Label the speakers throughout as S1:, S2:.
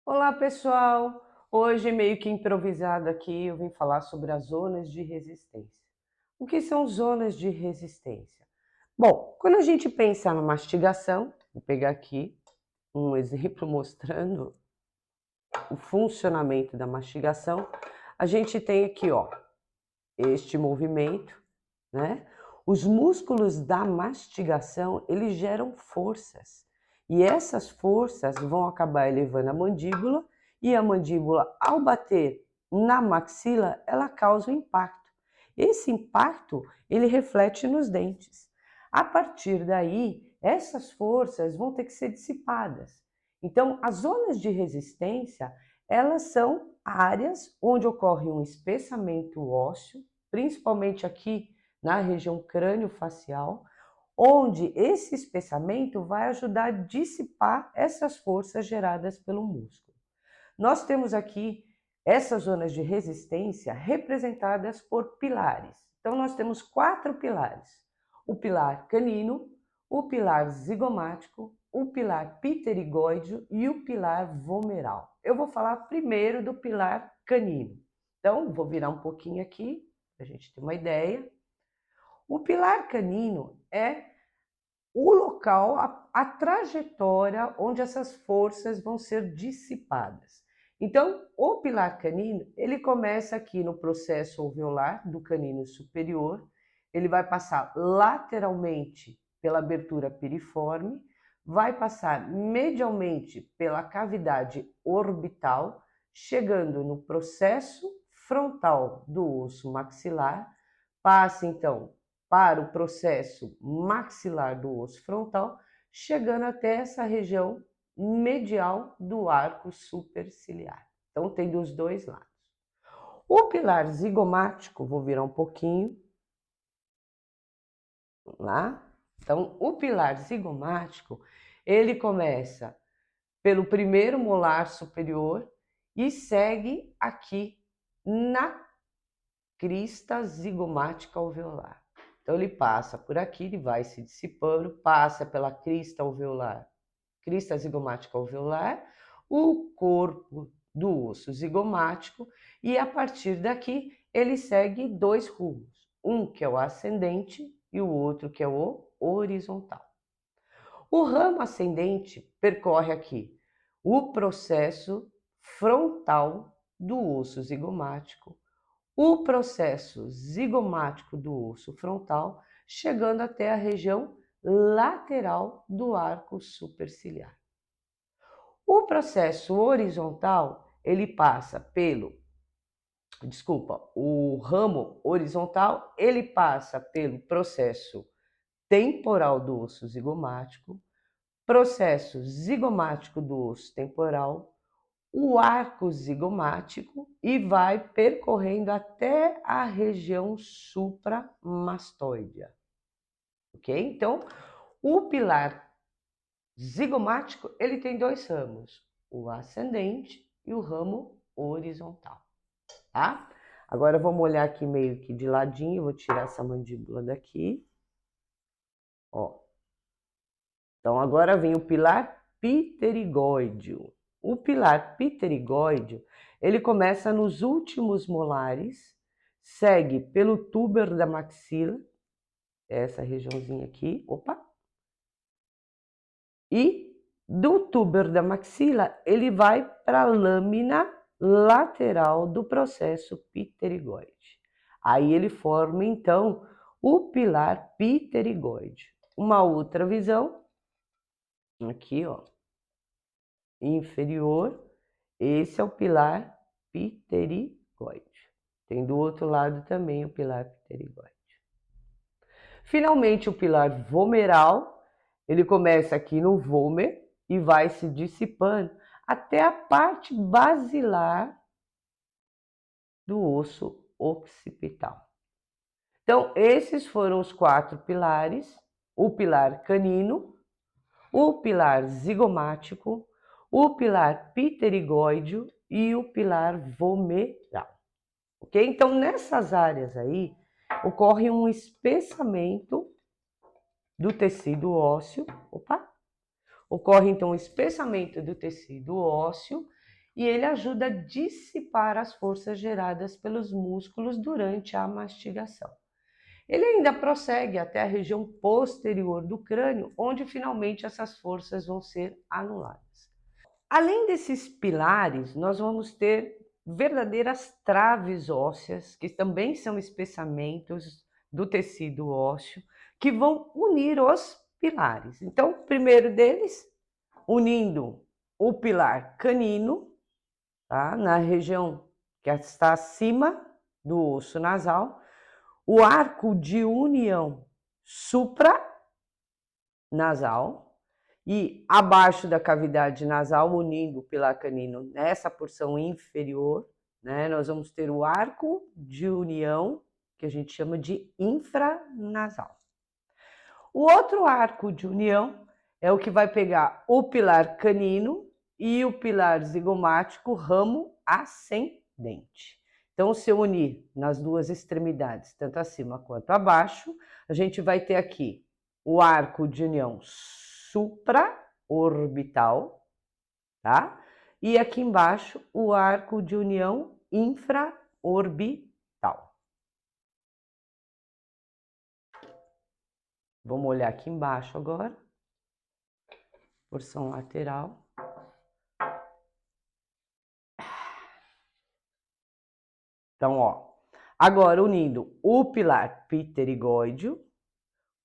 S1: Olá, pessoal! Hoje, meio que improvisado aqui, eu vim falar sobre as zonas de resistência. O que são zonas de resistência? Bom, quando a gente pensa na mastigação, vou pegar aqui um exemplo mostrando o funcionamento da mastigação. A gente tem aqui, ó, este movimento, né? Os músculos da mastigação, eles geram forças. E essas forças vão acabar elevando a mandíbula, e a mandíbula, ao bater na maxila, ela causa um impacto. Esse impacto, ele reflete nos dentes. A partir daí, essas forças vão ter que ser dissipadas. Então, as zonas de resistência, elas são áreas onde ocorre um espessamento ósseo, principalmente aqui na região crânio-facial, onde esse espessamento vai ajudar a dissipar essas forças geradas pelo músculo. Nós temos aqui essas zonas de resistência representadas por pilares. Então, nós temos 4 pilares: o pilar canino, o pilar zigomático, o pilar pterigóide e o pilar vomeral. Eu vou falar primeiro do pilar canino. Então, vou virar um pouquinho aqui, para a gente ter uma ideia. O pilar canino é o local, a trajetória onde essas forças vão ser dissipadas. Então, o pilar canino, ele começa aqui no processo alveolar do canino superior, ele vai passar lateralmente pela abertura piriforme, vai passar medialmente pela cavidade orbital, chegando no processo frontal do osso maxilar, passa então para o processo maxilar do osso frontal, chegando até essa região medial do arco superciliar. Então, tem dos dois lados. O pilar zigomático, vou virar um pouquinho, lá. Então, o pilar zigomático, ele começa pelo primeiro molar superior e segue aqui na crista zigomática alveolar. Então, ele passa por aqui, ele vai se dissipando, passa pela crista alveolar, crista zigomática alveolar, o corpo do osso zigomático, e a partir daqui ele segue 2 rumos, um que é o ascendente e o outro que é o horizontal. O ramo ascendente percorre aqui o processo frontal do osso zigomático, o processo zigomático do osso frontal, chegando até a região lateral do arco superciliar. O processo horizontal, ele passa o ramo horizontal, ele passa pelo processo temporal do osso zigomático, processo zigomático do osso temporal, o arco zigomático e vai percorrendo até a região supramastoidea, ok? Então, o pilar zigomático, ele tem 2 ramos, o ascendente e o ramo horizontal, tá? Agora vamos olhar aqui meio que de ladinho, vou tirar essa mandíbula daqui, ó. Então, agora vem o pilar pterigóideo. O pilar pterigóideo, ele começa nos últimos molares, segue pelo túber da maxila, essa regiãozinha aqui, opa, e do túber da maxila, ele vai para a lâmina lateral do processo pterigóide. Aí ele forma, então, o pilar pterigóide. Uma outra visão, aqui, ó, inferior, esse é o pilar pterigóide. Tem do outro lado também o pilar pterigóide. Finalmente, o pilar vomeral, ele começa aqui no vômer e vai se dissipando até a parte basilar do osso occipital. Então, esses foram os 4 pilares: o pilar canino, o pilar zigomático, o pilar pterigóideo e o pilar vomeral. Ok? Então, nessas áreas aí, ocorre um espessamento do tecido ósseo. Opa! Ocorre, então, um espessamento do tecido ósseo e ele ajuda a dissipar as forças geradas pelos músculos durante a mastigação. Ele ainda prossegue até a região posterior do crânio, onde finalmente essas forças vão ser anuladas. Além desses pilares, nós vamos ter verdadeiras traves ósseas, que também são espessamentos do tecido ósseo, que vão unir os pilares. Então, o primeiro deles, unindo o pilar canino, tá? Na região que está acima do osso nasal, o arco de união supranasal e abaixo da cavidade nasal, unindo o pilar canino nessa porção inferior, né? Nós vamos ter o arco de união, que a gente chama de infranasal. O outro arco de união é o que vai pegar o pilar canino e o pilar zigomático, ramo ascendente. Então, se eu unir nas duas extremidades, tanto acima quanto abaixo, a gente vai ter aqui o arco de união supraorbital, tá? E aqui embaixo, o arco de união infraorbital. Vamos olhar aqui embaixo agora. Porção lateral. Então, ó, agora unindo o pilar pterigóideo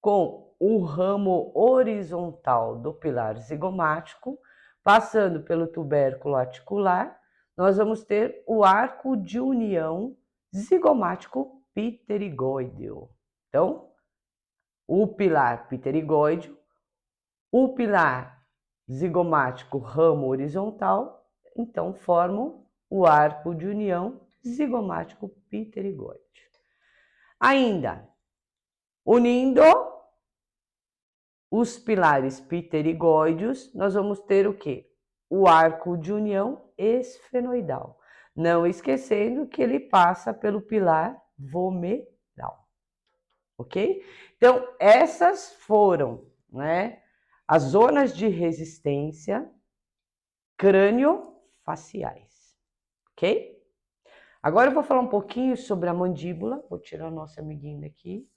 S1: com o ramo horizontal do pilar zigomático, passando pelo tubérculo articular, nós vamos ter o arco de união zigomático pterigóideo. Então, o pilar pterigóideo, o pilar zigomático ramo horizontal, então formam o arco de união zigomático pterigóide. Ainda, unindo os pilares pterigóideos, nós vamos ter o quê? O arco de união esfenoidal. Não esquecendo que ele passa pelo pilar vomeral. Ok? Então, essas foram, né, as zonas de resistência crânio-faciais. Ok? Agora eu vou falar um pouquinho sobre a mandíbula. Vou tirar o nosso amiguinho daqui.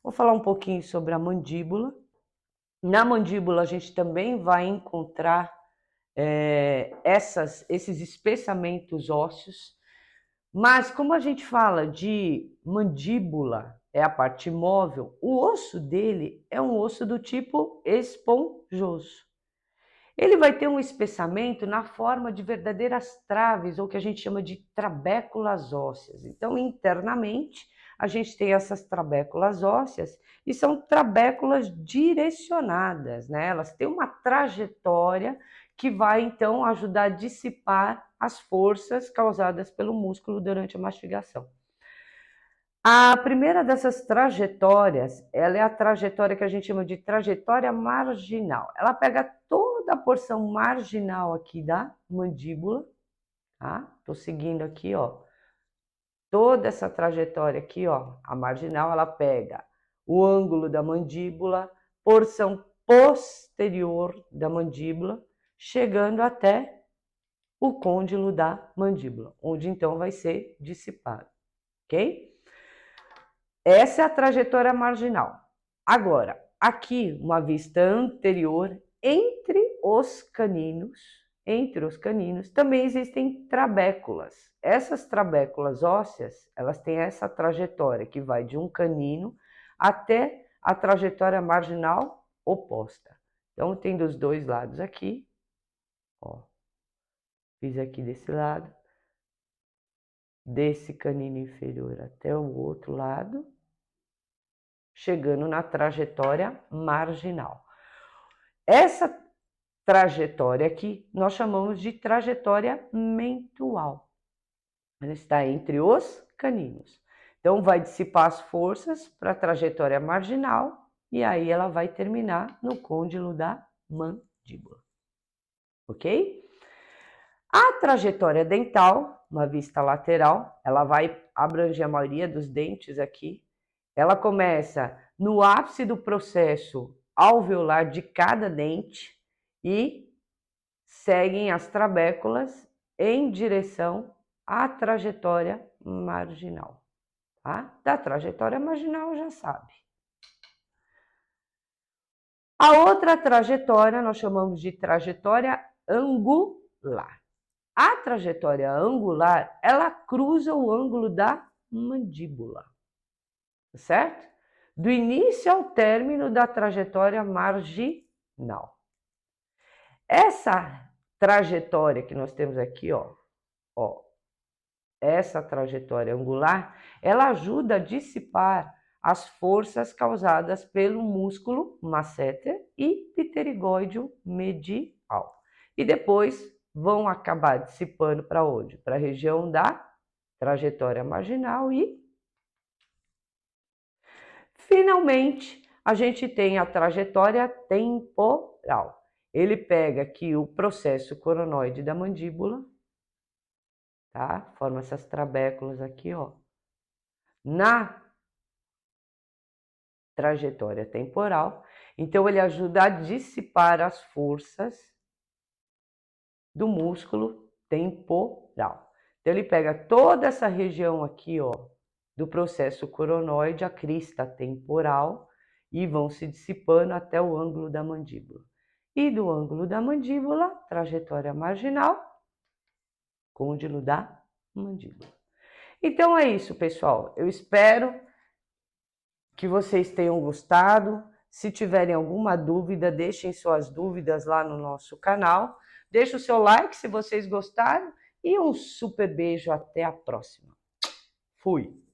S1: Vou falar um pouquinho sobre a mandíbula. Na mandíbula a gente também vai encontrar esses espessamentos ósseos, mas como a gente fala de mandíbula, é a parte móvel, o osso dele é um osso do tipo esponjoso. Ele vai ter um espessamento na forma de verdadeiras traves, ou que a gente chama de trabéculas ósseas. Então, internamente, a gente tem essas trabéculas ósseas e são trabéculas direcionadas, né? Elas têm uma trajetória que vai, então, ajudar a dissipar as forças causadas pelo músculo durante a mastigação. A primeira dessas trajetórias, ela é a trajetória que a gente chama de trajetória marginal. Ela pega toda a porção marginal aqui da mandíbula, tá? Tô seguindo aqui, ó. Toda essa trajetória aqui, ó, a marginal, ela pega o ângulo da mandíbula, porção posterior da mandíbula, chegando até o côndilo da mandíbula, onde então vai ser dissipado, ok? Essa é a trajetória marginal. Agora, aqui, uma vista anterior, entre os caninos, também existem trabéculas. Essas trabéculas ósseas, elas têm essa trajetória que vai de um canino até a trajetória marginal oposta. Então, tem dos dois lados aqui, ó. Fiz aqui desse lado, desse canino inferior até o outro lado, chegando na trajetória marginal. Essa trajetória aqui nós chamamos de trajetória mentual. Ela está entre os caninos. Então, vai dissipar as forças para a trajetória marginal e aí ela vai terminar no côndilo da mandíbula. Ok? A trajetória dental, uma vista lateral, ela vai abranger a maioria dos dentes aqui. Ela começa no ápice do processo alveolar de cada dente e seguem as trabéculas em direção à trajetória marginal. Tá? Da trajetória marginal já sabe. A outra trajetória nós chamamos de trajetória angular. A trajetória angular, ela cruza o ângulo da mandíbula, certo? Do início ao término da trajetória marginal. Essa trajetória que nós temos aqui, ó, essa trajetória angular, ela ajuda a dissipar as forças causadas pelo músculo masseter e pterigóideo medial. E depois vão acabar dissipando para onde? Para a região da trajetória marginal e, finalmente, a gente tem a trajetória temporal. Ele pega aqui o processo coronoide da mandíbula, tá? Forma essas trabéculas aqui, ó. Na trajetória temporal, então ele ajuda a dissipar as forças do músculo temporal. Então ele pega toda essa região aqui, ó, do processo coronoide, a crista temporal, e vão se dissipando até o ângulo da mandíbula. E do ângulo da mandíbula, trajetória marginal, côndilo da mandíbula. Então é isso, pessoal. Eu espero que vocês tenham gostado. Se tiverem alguma dúvida, deixem suas dúvidas lá no nosso canal. Deixe o seu like se vocês gostaram e um super beijo. Até a próxima. Fui!